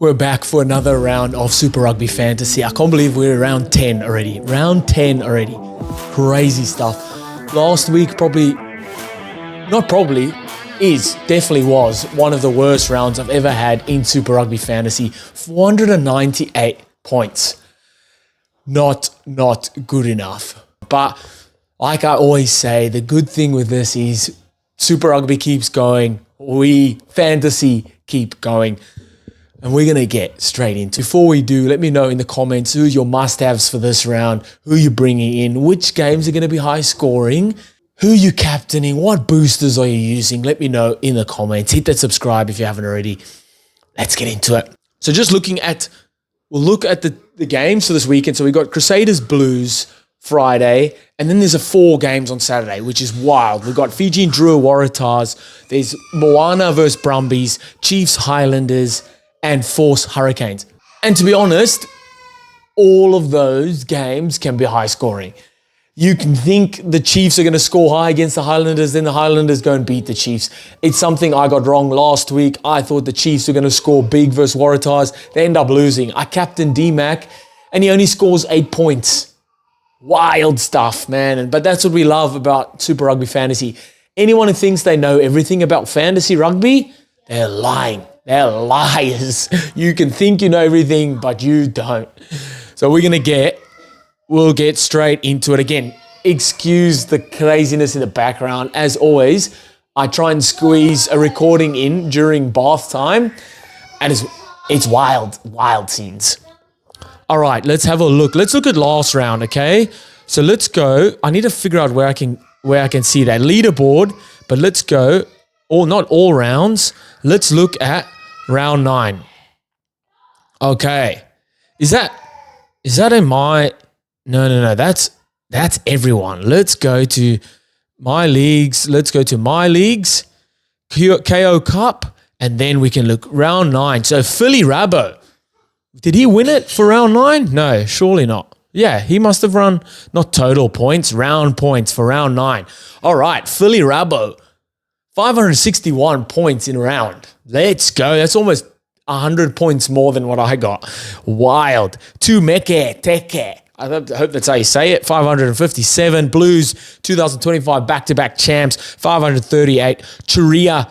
We're back for another round of Super Rugby Fantasy. I can't believe we're around 10 already. Round 10 already. Crazy stuff. Last week definitely was one of the worst rounds I've ever had in Super Rugby Fantasy. 498 points. Not good enough. But like I always say, the good thing with this is Super Rugby keeps going. We fantasy keep going. And we're going to get straight into. Before we do, let me know in the comments who your must-haves for this round, who you're bringing in, which games are going to be high scoring, who you're captaining, what boosters are you using. Let me know in the comments. Hit that subscribe if you haven't already. Let's get into it. So just we'll look at the games for this weekend. So we got Crusaders Blues Friday, and then there's 4 games on Saturday, which is wild. We've got Fiji and Drua Waratahs. There's Moana versus Brumbies, Chiefs Highlanders, and Force Hurricanes. And to be honest, all of those games can be high scoring. You can think the Chiefs are going to score high against the Highlanders, then the Highlanders go and beat the Chiefs. It's something I got wrong last week. I thought the Chiefs were going to score big versus Waratahs. They end up losing. I captained D-Mac, and he only scores 8 points. Wild stuff, man. But that's what we love about Super Rugby Fantasy. Anyone who thinks they know everything about fantasy rugby, they're lying. They're liars. You can think you know everything, but you don't. So we'll get straight into it. Again, excuse the craziness in the background. As always, I try and squeeze a recording in during bath time, and it's wild scenes. All right, let's have a look. Let's look at last round, okay? So let's go. I need to figure out where I can see that leaderboard, but let's go. Or not all rounds. Let's look at round 9. Okay. Is that in my... No. That's everyone. Let's go to my leagues. Let's go to my leagues, KO Cup, and then we can look round 9. So Philly Rabo. Did he win it for round 9? No, surely not. Yeah, he must have run, not total points, round points for round 9. All right, Philly Rabo. 561 points in a round. Let's go. That's almost 100 points more than what I got. Wild. Tumeke Teke. I hope that's how you say it. 557. Blues, 2025 back-to-back champs, 538. Churia,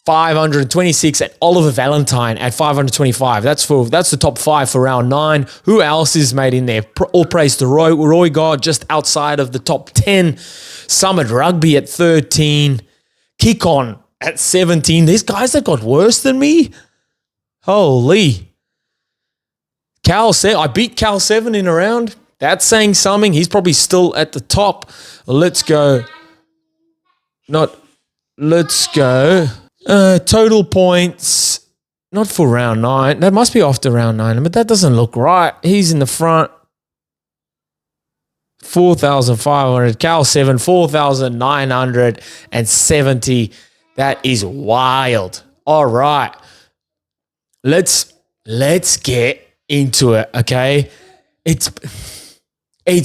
526. And Oliver Valentine at 525. That's the top 5 for round 9. Who else is made in there? All praise to Roy God, just outside of the top 10. Summit Rugby at 13. Kick on at 17. These guys that got worse than me. Holy. I beat Cal 7 in a round. That's saying something. He's probably still at the top. Let's go. Total points. Not for round 9. That must be after round 9. But that doesn't look right. He's in the front. 4,500. Cal 7, 4,970. That is wild. All right. Let's get into it, okay? It's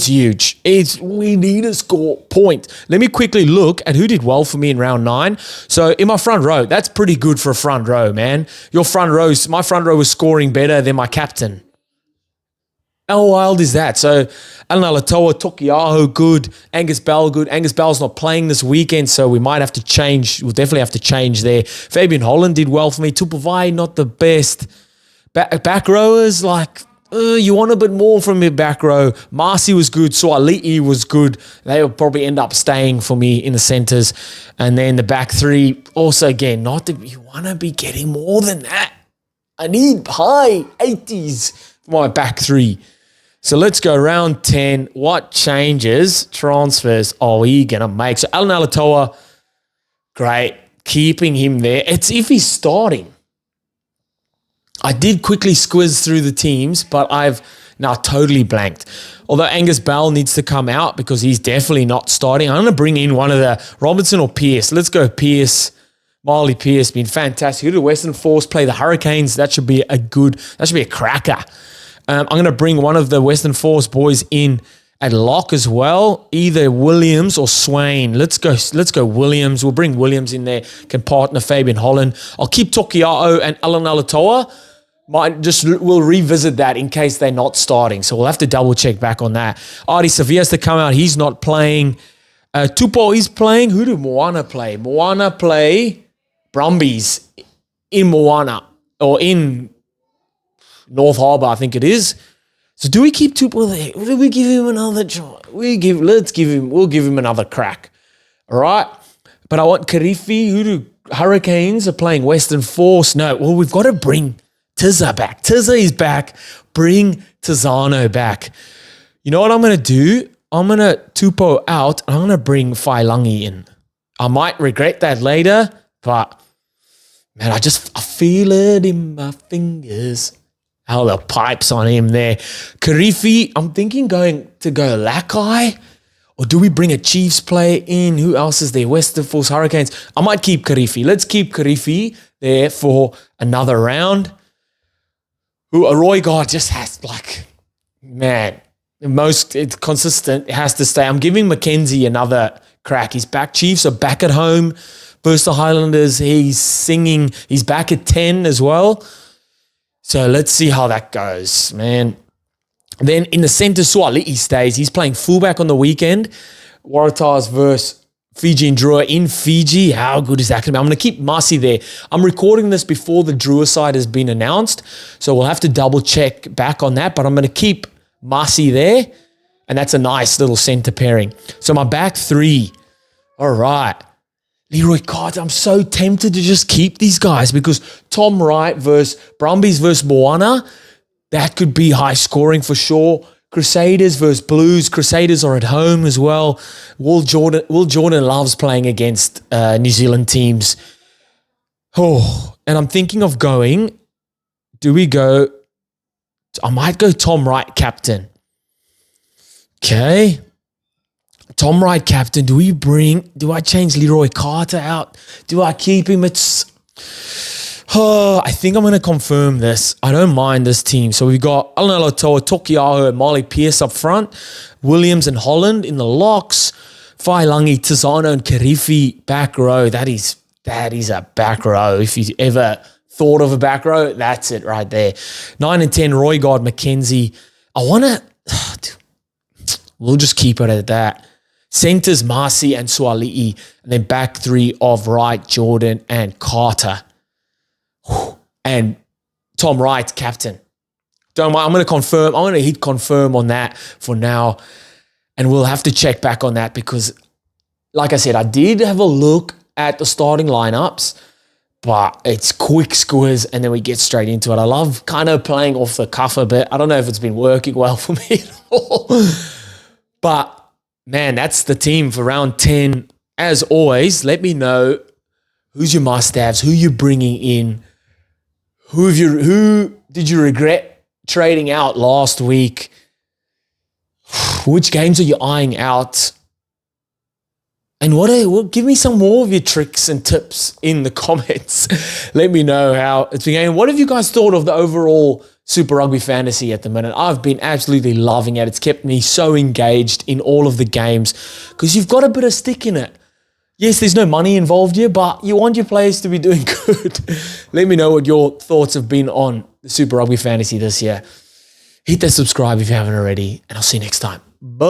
huge. We need to score point. Let me quickly look at who did well for me in round 9. So in my front row, that's pretty good for a front row, man. My front row was scoring better than my captain. How wild is that? So, Alan Alatoa, Tokiaho, good. Angus Bell, good. Angus Bell's not playing this weekend, so we might have to change. We'll definitely have to change there. Fabian Holland did well for me. Tupavai, not the best. Back rowers, you want a bit more from your back row. Marcy was good. Suali'i was good. They will probably end up staying for me in the centres. And then the back 3, also again, you want to be getting more than that. I need high 80s for my back 3. So let's go round 10. What transfers are we going to make? So Alan Alatoa, great. Keeping him there. It's if he's starting. I did quickly squiz through the teams, but I've now totally blanked. Although Angus Bell needs to come out because he's definitely not starting. I'm going to bring in one of the Robinson or Pearce. Let's go Pearce. Marley Pearce been fantastic. Who did Western Force play? The Hurricanes. That should be a cracker. I'm going to bring one of the Western Force boys in at lock as well, either Williams or Swain. Let's go Williams. We'll bring Williams in there, can partner Fabian Holland. I'll keep Tokia'o and Alan Alatoa. we'll revisit that in case they're not starting. So we'll have to double check back on that. Ari Savia has to come out. He's not playing. Tupo is playing. Who do Moana play? Moana play Brumbies in Moana or in North Harbour, I think it is. So do we keep Tupo there? Or do we give him another try? We'll give him another crack. All right. But I want Karifi. Who do Hurricanes are playing Western Force? No. Well, we've got to bring Tiza back. Tiza is back. Bring Tizano back. You know what I'm going to do? I'm going to Tupo out and I'm going to bring Failangi in. I might regret that later, but man, I feel it in my fingers. How the pipes on him there. Karifi, I'm thinking going to go Lakai, or do we bring a Chiefs player in? Who else is there? Western Force Hurricanes. I might keep Karifi. Let's keep Karifi there for another round. Roy God just has it's consistent. It has to stay. I'm giving Mackenzie another crack. He's back. Chiefs are back at home versus the Highlanders. He's singing. He's back at 10 as well. So let's see how that goes, man. Then in the centre, Suali'i stays. He's playing fullback on the weekend. Waratahs versus Fiji and Drua in Fiji. How good is that going to be? I'm going to keep Masi there. I'm recording this before the Drua side has been announced, so we'll have to double check back on that, but I'm going to keep Masi there, and that's a nice little centre pairing. So my back three. All right. Leroy Carter, I'm so tempted to just keep these guys because Tom Wright versus Brumbies versus Moana, that could be high scoring for sure. Crusaders versus Blues. Crusaders are at home as well. Will Jordan loves playing against New Zealand teams. Oh, and I'm thinking of going, I might go Tom Wright captain. Okay. Tom Wright captain. Do I change Leroy Carter out? Do I keep him? I think I'm going to confirm this. I don't mind this team. So we've got Alanalo Toa, Tokiaho, and Molly Pierce up front. Williams and Holland in the locks. Failangi, Tizano, and Karifi back row. That is a back row. If you ever thought of a back row, that's it right there. 9 and 10, Roy God, Mackenzie. We'll just keep it at that. Centers, Marcy and Suali'i. And then back three of Wright, Jordan, and Carter. And Tom Wright, captain. Don't mind. I'm going to confirm. I'm going to hit confirm on that for now. And we'll have to check back on that because, like I said, I did have a look at the starting lineups, but it's quick scores and then we get straight into it. I love kind of playing off the cuff a bit. I don't know if it's been working well for me at all. But, man, that's the team for round 10. As always, let me know who's your must-haves, who you're bringing in, who did you regret trading out last week, which games are you eyeing out, and give me some more of your tricks and tips in the comments. Let me know how it's been going. What have you guys thought of the overall Super Rugby Fantasy at the minute? I've been absolutely loving it. It's kept me so engaged in all of the games because you've got a bit of stick in it. Yes, there's no money involved here, but you want your players to be doing good. Let me know what your thoughts have been on the Super Rugby Fantasy this year. Hit that subscribe if you haven't already, and I'll see you next time. Bye.